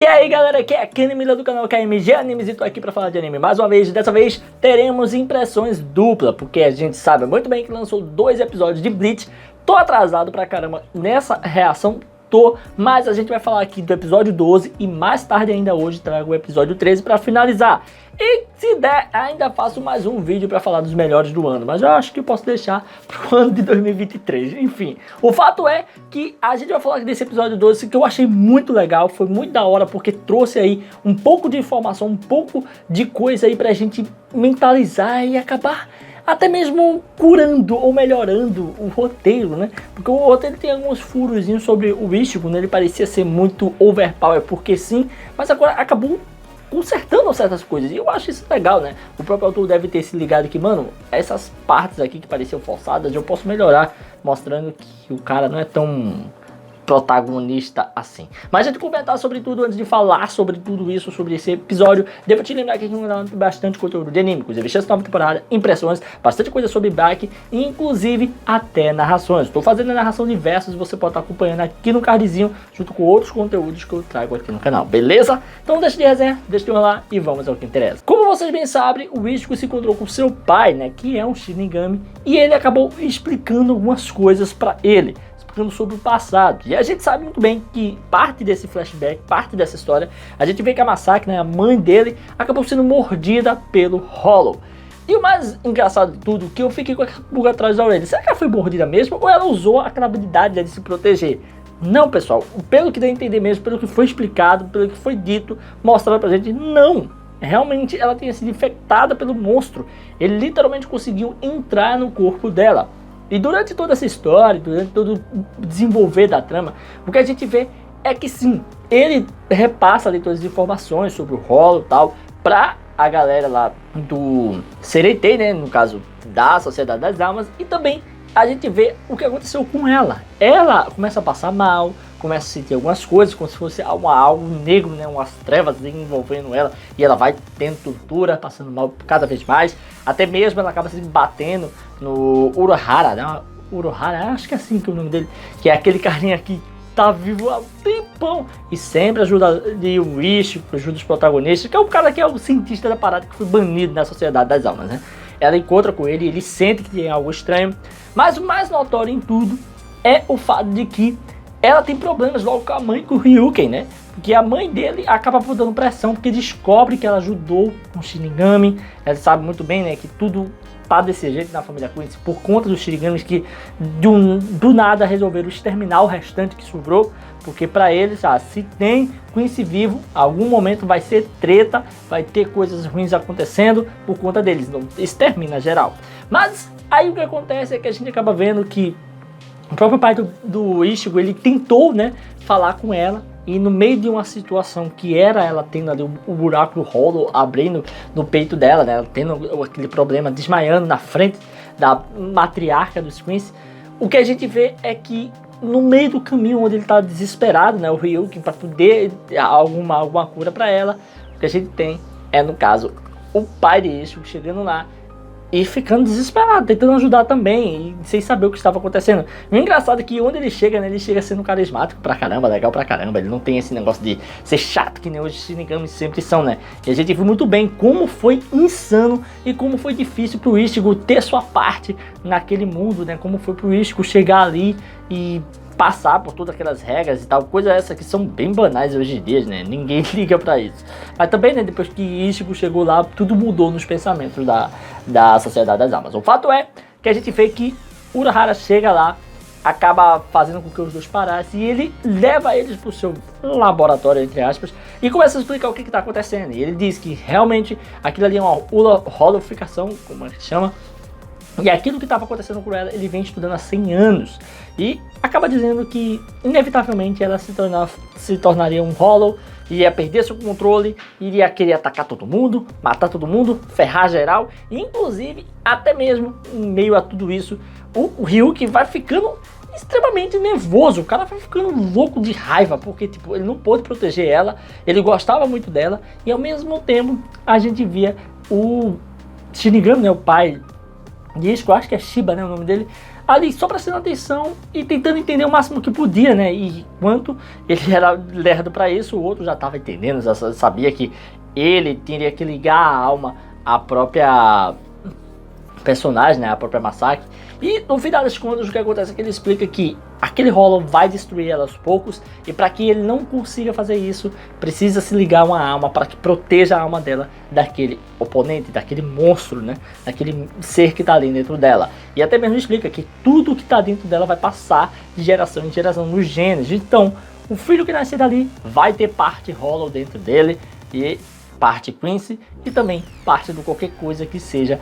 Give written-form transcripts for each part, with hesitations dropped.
E aí galera, aqui é a Kenny Miller do canal KMG Animes e tô aqui pra falar de anime mais uma vez. Dessa vez teremos impressões duplas, porque a gente sabe muito bem que lançou 2 episódios de Bleach. Tô atrasado pra caramba nessa reação, mas a gente vai falar aqui do episódio 12 e mais tarde ainda hoje trago o episódio 13 pra finalizar. E se der, ainda faço mais um vídeo pra falar dos melhores do ano, mas eu acho que eu posso deixar pro ano de 2023, enfim. O fato é que a gente vai falar desse episódio 12 que eu achei muito legal, foi muito da hora porque trouxe aí um pouco de informação, um pouco de coisa aí pra gente mentalizar e acabar até mesmo curando ou melhorando o roteiro, né? Porque o roteiro tem alguns furozinhos sobre o Ichigo, né? Ele parecia ser muito overpower porque sim, mas agora acabou consertando certas coisas, e eu acho isso legal, né? O próprio autor deve ter se ligado que, mano, essas partes aqui que pareciam forçadas, eu posso melhorar, mostrando que o cara não é tão protagonista assim. Mas antes de comentar sobre tudo, antes de falar sobre tudo isso, sobre esse episódio, devo te lembrar que aqui no canal tem bastante conteúdo de anime, inclusive essa nova temporada, impressões, bastante coisa sobre bike, inclusive até narrações. Estou fazendo a narração de versos, você pode estar acompanhando aqui no cardzinho, junto com outros conteúdos que eu trago aqui no canal, beleza? Então deixa de resenha, deixa de rolar e vamos ao que interessa. Como vocês bem sabem, o Ichigo se encontrou com seu pai, né, que é um Shinigami, e ele acabou explicando algumas coisas para ele, sobre o passado. E a gente sabe muito bem que parte desse flashback, parte dessa história, a gente vê que a Masaki, né, a mãe dele, acabou sendo mordida pelo Hollow. E o mais engraçado de tudo, que eu fiquei com a pulga atrás da orelha, será que ela foi mordida mesmo ou ela usou aquela habilidade de se proteger? Não, pessoal, pelo que dá a entender mesmo, pelo que foi explicado, pelo que foi dito, mostrado pra gente, não. Realmente ela tinha sido infectada pelo monstro. Ele literalmente conseguiu entrar no corpo dela. E durante toda essa história, durante todo o desenvolver da trama, o que a gente vê é que sim, ele repassa ali todas as informações sobre o Hollow e tal, pra a galera lá do Sereitei, né, no caso da Sociedade das Almas, e também a gente vê o que aconteceu com ela. Ela começa a passar mal, começa a sentir algumas coisas, como se fosse algo negro, né, umas trevas envolvendo ela, e ela vai tendo tortura, passando mal cada vez mais, até mesmo ela acaba se batendo no Uruhara, né, Uruhara, acho que é assim que é o nome dele, que é aquele carinha que tá vivo há um tempão, e sempre ajuda o Ichigo, ajuda os protagonistas, que é o cara que é o cientista da parada que foi banido na Sociedade das Almas, né. Ela encontra com ele, ele sente que tem algo estranho, mas o mais notório em tudo é o fato de que ela tem problemas logo com a mãe, com o Ryuken, né? Porque a mãe dele acaba dando pressão, porque descobre que ela ajudou um Shinigami. Ela sabe muito bem, né, que tudo tá desse jeito na família Quincy por conta dos Shinigamis que do nada resolveram exterminar o restante que sobrou. Porque pra eles, se tem Quincy vivo, algum momento vai ser treta, vai ter coisas ruins acontecendo por conta deles. Então extermina geral. Mas aí o que acontece é que a gente acaba vendo que o próprio pai do Ichigo, ele tentou, né, falar com ela, e no meio de uma situação que era ela tendo ali o buraco do Hollow abrindo no peito dela, né, ela tendo aquele problema, desmaiando na frente da matriarca dos Quincy, o que a gente vê é que no meio do caminho onde ele tá desesperado, né, o Ryuken, para poder alguma cura para ela, o que a gente tem é, no caso, o pai de Ichigo chegando lá e ficando desesperado, tentando ajudar também, e sem saber o que estava acontecendo. E o engraçado é que onde ele chega, né, ele chega sendo carismático pra caramba, legal pra caramba. Ele não tem esse negócio de ser chato que nem os Shinigamis sempre são, né. E a gente viu muito bem como foi insano e como foi difícil pro Ichigo ter sua parte naquele mundo, né. Como foi pro Ichigo chegar ali e passar por todas aquelas regras e tal, coisa essa que são bem banais hoje em dia, né, ninguém liga pra isso. Mas também, né, depois que Ichigo chegou lá, tudo mudou nos pensamentos da Sociedade das Almas. O fato é que a gente vê que Urahara chega lá, acaba fazendo com que os dois parassem, e ele leva eles pro seu laboratório, entre aspas, e começa a explicar o que tá acontecendo. E ele diz que realmente aquilo ali é uma holoficação, como é que chama, e aquilo que estava acontecendo com ela, ele vem estudando há 100 anos. E acaba dizendo que, inevitavelmente, ela se tornaria um Hollow, iria perder seu controle, iria querer atacar todo mundo, matar todo mundo, ferrar geral. E, inclusive, até mesmo, em meio a tudo isso, o Ryuken vai ficando extremamente nervoso. O cara vai ficando louco de raiva, porque tipo, ele não pôde proteger ela, ele gostava muito dela. E, ao mesmo tempo, a gente via o Shinigami, né, o pai diz que eu acho que é Shiba, né, o nome dele, ali só prestando atenção e tentando entender o máximo que podia, né? E enquanto ele era lerdo para isso, o outro já estava entendendo, já sabia que ele teria que ligar a alma à própria personagem, né? A própria Masaki. E no final das contas, o que acontece é que ele explica que aquele Hollow vai destruir ela aos poucos, e para que ele não consiga fazer isso, precisa se ligar uma alma para que proteja a alma dela daquele oponente, daquele monstro, né? Daquele ser que está ali dentro dela. E até mesmo explica que tudo que está dentro dela vai passar de geração em geração nos genes. Então, o filho que nascer dali vai ter parte Hollow dentro dele, e parte Quincy, e também parte do qualquer coisa que seja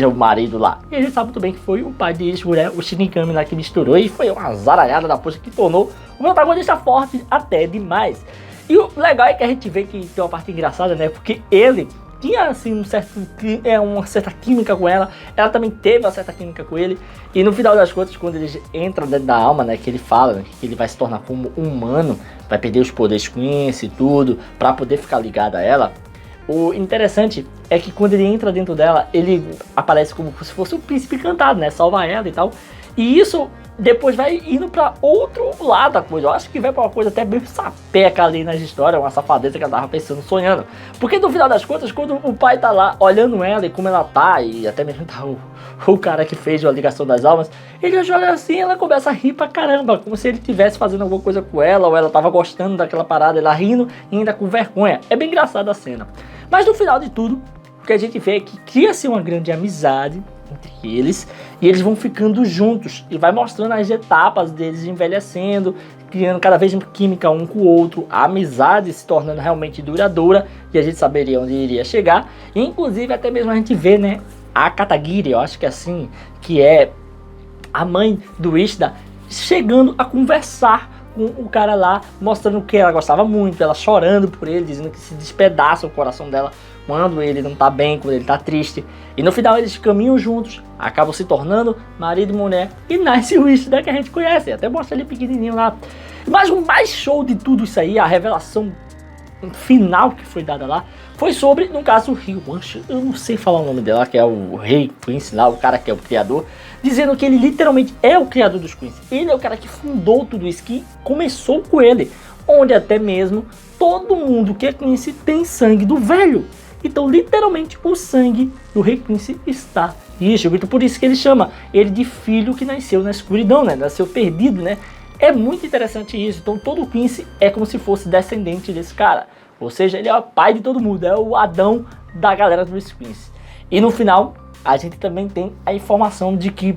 o marido lá. E a gente sabe muito bem que foi o pai de Ichigo, né? O Shinigami lá que misturou, e foi uma zaralhada da poxa que tornou o protagonista forte até demais. E o legal é que a gente vê que tem uma parte engraçada, né? Porque ele tinha assim uma certa química com ela, ela também teve uma certa química com ele, e no final das contas, quando ele entra dentro da alma, né, que ele fala, né, que ele vai se tornar como um humano, vai perder os poderes Quincy e tudo, para poder ficar ligado a ela. O interessante é que quando ele entra dentro dela, ele aparece como se fosse um príncipe encantado, né? Salva ela e tal. E isso depois vai indo pra outro lado da coisa. Eu acho que vai pra uma coisa até bem sapeca ali nas histórias, uma safadeza que ela tava pensando, sonhando. Porque no final das contas, quando o pai tá lá olhando ela e como ela tá, e até mesmo tá o cara que fez a ligação das almas, ele joga assim e ela começa a rir pra caramba, como se ele estivesse fazendo alguma coisa com ela, ou ela tava gostando daquela parada, ela rindo e ainda com vergonha. É bem engraçada a cena. Mas no final de tudo, o que a gente vê é que cria-se uma grande amizade entre eles, e eles vão ficando juntos, e vai mostrando as etapas deles envelhecendo, criando cada vez mais química um com o outro, a amizade se tornando realmente duradoura, e a gente saberia onde iria chegar. E, inclusive até mesmo a gente vê, né, a Katagiri, eu acho que é assim, que é a mãe do Ishida, chegando a conversar com o cara lá, mostrando que ela gostava muito, ela chorando por ele, dizendo que se despedaça o coração dela quando ele não tá bem, quando ele tá triste. E no final eles caminham juntos, acabam se tornando marido e mulher, e nasce o Ishida que a gente conhece, até mostra ele pequenininho lá. Mas o mais show de tudo isso aí, a revelação final que foi dada lá, foi sobre, no caso, o Ryu-Wanshi, eu não sei falar o nome dela, que é o rei Quincy lá, o cara que é o criador, dizendo que ele literalmente é o criador dos Quincy. Ele é o cara que fundou tudo isso, que começou com ele, onde até mesmo todo mundo que é Quincy tem sangue do velho. Então, literalmente, o sangue do rei Quincy está em Ichigo. Então, por isso que ele chama ele de filho que nasceu na escuridão, né? Nasceu perdido, né? É muito interessante isso. Então, todo o Quincy é como se fosse descendente desse cara. Ou seja, ele é o pai de todo mundo, é o Adão da galera dos Quincy. E no final, a gente também tem a informação de que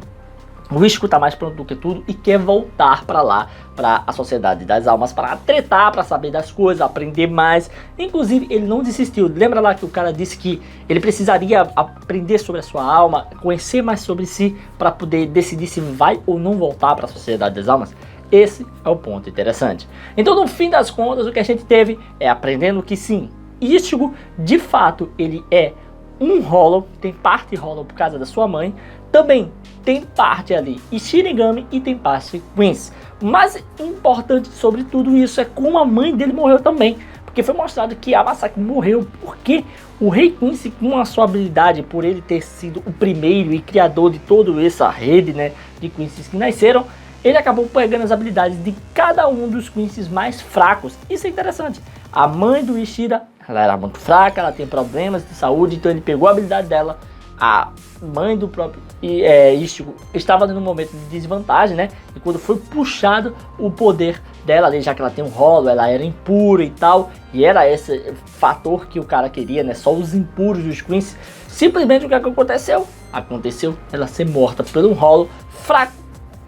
o Ichigo tá mais pronto do que tudo e quer voltar para lá, para a Sociedade das Almas, para tretar, para saber das coisas, aprender mais. Inclusive, ele não desistiu. Lembra lá que o cara disse que ele precisaria aprender sobre a sua alma, conhecer mais sobre si, para poder decidir se vai ou não voltar para a Sociedade das Almas? Esse é o ponto interessante. Então, no fim das contas, o que a gente teve é aprendendo que sim, Ichigo, de fato, ele é um Hollow, tem parte Hollow por causa da sua mãe, também tem parte ali Shinigami e tem parte Quincy. Mas importante sobre tudo isso é como a mãe dele morreu também, porque foi mostrado que a Masaki morreu porque o rei Quincy, com a sua habilidade, por ele ter sido o primeiro e criador de toda essa rede, né, de Quincy's que nasceram, ele acabou pegando as habilidades de cada um dos Quincy's mais fracos. Isso é interessante. A mãe do Ishida, ela era muito fraca, ela tem problemas de saúde, então ele pegou a habilidade dela. A mãe do próprio Ichigo estava num momento de desvantagem, né? E quando foi puxado o poder dela ali, já que ela tem um rolo, ela era impura e tal, e era esse fator que o cara queria, né? Só os impuros dos Quincy. Simplesmente o que aconteceu? Aconteceu ela ser morta por um rolo fraco.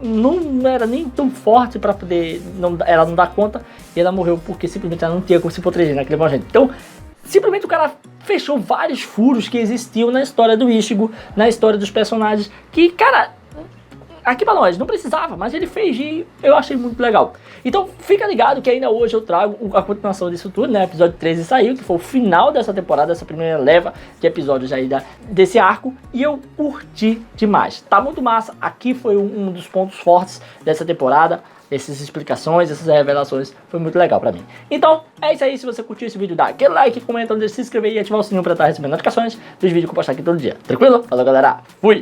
Não era nem tão forte para poder, ela não dar conta, e ela morreu porque simplesmente ela não tinha como se proteger naquele momento. Então, simplesmente o cara fechou vários furos que existiam na história do Ichigo, na história dos personagens, que, cara, aqui pra nós, não precisava, mas ele fez e eu achei muito legal. Então fica ligado que ainda hoje eu trago a continuação disso tudo, né? Episódio 13 saiu, que foi o final dessa temporada, dessa primeira leva de episódios aí desse arco, e eu curti demais. Tá muito massa, aqui foi um dos pontos fortes dessa temporada. Essas explicações, essas revelações, foi muito legal pra mim. Então, é isso aí. Se você curtiu esse vídeo, dá aquele like, comenta, não deixe de se inscrever e ativar o sininho pra estar recebendo notificações dos vídeos que eu postar aqui todo dia. Tranquilo? Falou, galera. Fui!